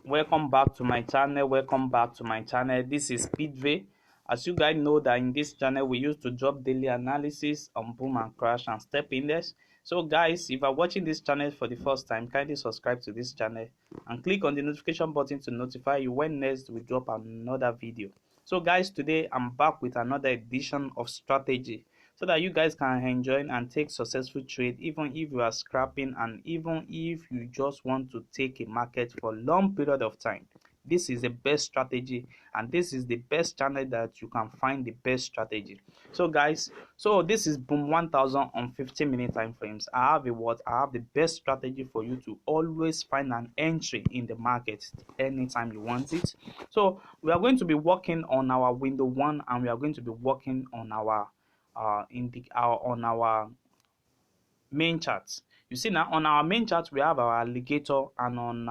welcome back to my channel. This is Speedway. As you guys know that in this channel we used to drop daily analysis on boom and crash and step index. So guys, if you are watching this channel for the first time, kindly subscribe to this channel and click on the notification button to notify you when next we drop another video. So guys, today I'm back with another edition of strategy so that you guys can enjoy and take successful trade even if you are scrapping and even if you just want to take a market for a long period of time. This is the best strategy and this is the best channel that you can find the best strategy. So guys, so this is boom 1000 on 15-minute time frames. I have the best strategy for you to always find an entry in the market anytime you want it. So we are going to be working on our window one and we are going to be working on our on our main chart. You see now on our main chart we have our alligator, and on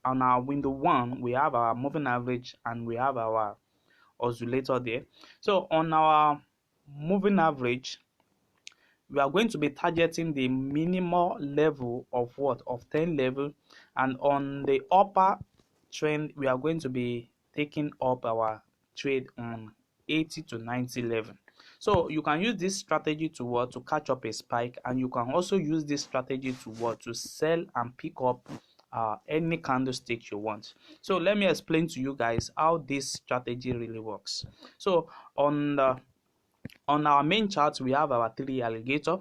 our window one we have our moving average and we have our oscillator there. So on our moving average we are going to be targeting the minimal level of 10 level, and on the upper trend we are going to be taking up our trade on 80 to 90 level. So you can use this strategy to catch up a spike, and you can also use this strategy to sell and pick up any candlestick you want. So let me explain to you guys how this strategy really works. So on our main chart we have our 3 alligator,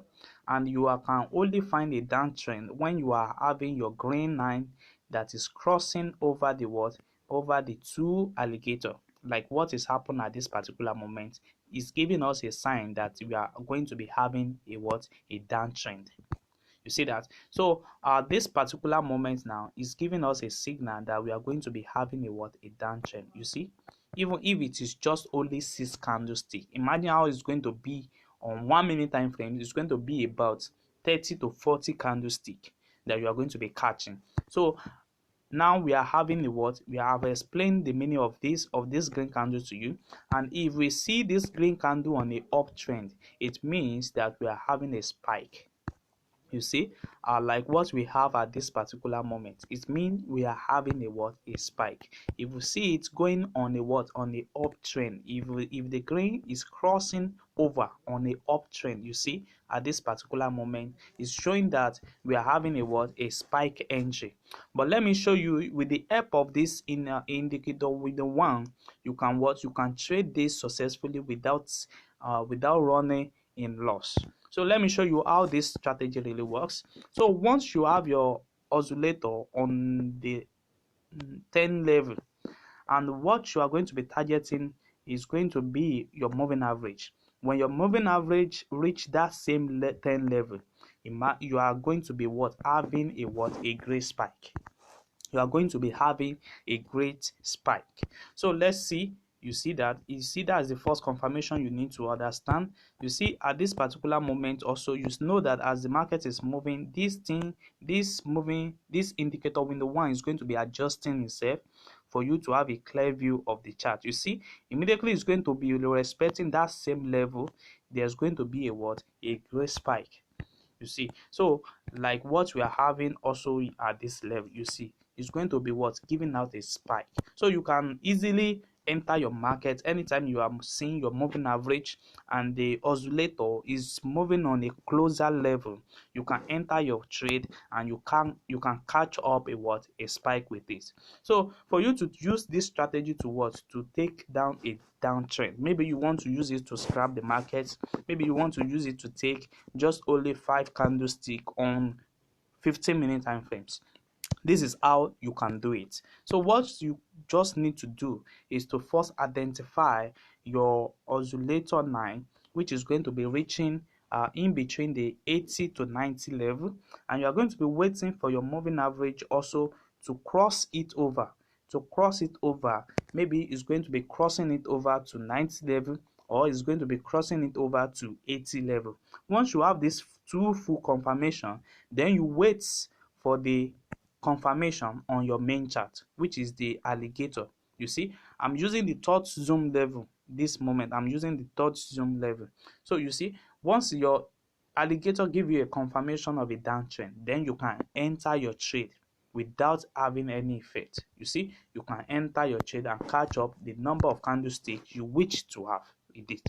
and you can only find a downtrend when you are having your green line that is crossing over the 2 alligator. Like what is happening at this particular moment is giving us a sign that we are going to be having a downtrend. You see that? So this particular moment now is giving us a signal that we are going to be having a downtrend. You see, even if it is just only 6 candlestick, imagine how it's going to be on 1 minute time frame. It's going to be about 30 to 40 candlestick that you are going to be catching. So now we are having we have explained the meaning of this green candle to you, and if we see this green candle on a uptrend, it means that we are having a spike. You see, like what we have at this particular moment, it means we are having a spike. If we see it going on a uptrend, if the green is crossing over on a uptrend, you see at this particular moment it's showing that we are having a spike entry. But let me show you with the help of this indicator with the one, you can trade this successfully without running in loss. So let me show you how this strategy really works. So once you have your oscillator on the 10 level, and what you are going to be targeting is going to be your moving average. When your moving average reach that same 10 level, you are going to be having a great spike. You are going to be having a great spike. So let's see. You see that as the first confirmation you need to understand. You see at this particular moment also, you know that as the market is moving, this indicator window one is going to be adjusting itself for you to have a clear view of the chart. You see, immediately it's going to be respecting that same level. There's going to be a great spike. You see, so like what we are having also at this level, you see it's going to be giving out a spike. So you can easily enter your market anytime you are seeing your moving average and the oscillator is moving on a closer level. You can enter your trade and you can catch up a spike with this. So for you to use this strategy to take down a downtrend, maybe you want to use it to scrap the market, maybe you want to use it to take just only 5 candlestick on 15-minute time frames. This is how you can do it. So what you just need to do is to first identify your oscillator line, which is going to be reaching in between the 80 to 90 level, and you are going to be waiting for your moving average also to cross it over. Maybe it's going to be crossing it over to 90 level, or it's going to be crossing it over to 80 level. Once you have this 2 full confirmation, then you wait for the confirmation on your main chart, which is the alligator. You see, I'm using the third zoom level this moment. I'm using the third zoom level. So you see, once your alligator give you a confirmation of a downtrend, then you can enter your trade. without having any effect. You see, you can enter your trade and catch up the number of candlesticks you wish to have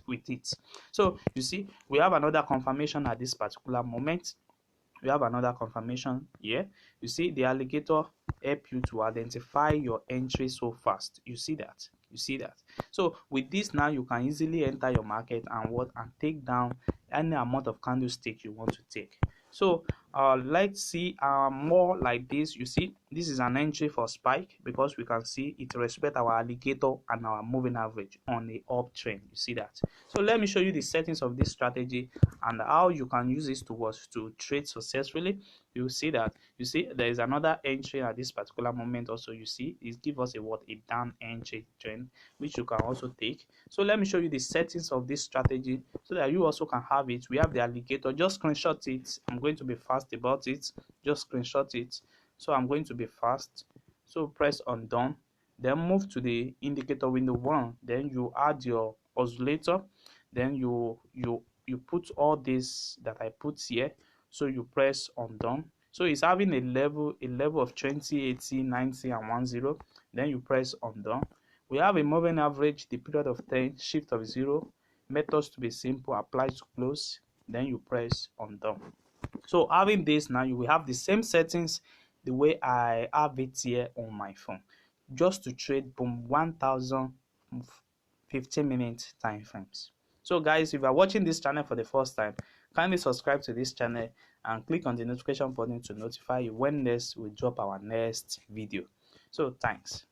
with it. So you see, we have another confirmation at this particular moment. We have another confirmation here. You see, the alligator help you to identify your entry so fast. You see that. You see that. So with this now, you can easily enter your market and take down any amount of candlestick you want to take. So let's see more like this. You see, this is an entry for spike because we can see it respect our alligator and our moving average on the uptrend. You see that. So let me show you the settings of this strategy and how you can use this to trade successfully. You see that. You see there is another entry at this particular moment. Also, you see it gives us a down entry trend, which you can also take. So let me show you the settings of this strategy so that you also can have it. We have the alligator. Just screenshot it. I'm going to be fast about it. Just screenshot it. So I'm going to be fast. So press on done. Then move to the indicator window 1. Then you add your oscillator. Then you put all this that I put here. So you press on done. So it's having a level of 20, 80, 90, and 10. Then you press on done. We have a moving average, the period of 10, shift of 0, methods to be simple, apply to close. Then you press on done. So having this now, you will have the same settings the way I have it here on my phone. Just to trade, boom, 1000 15-minute time frames. So guys, if you are watching this channel for the first time, kindly subscribe to this channel and click on the notification button to notify you when next we drop our next video. So thanks.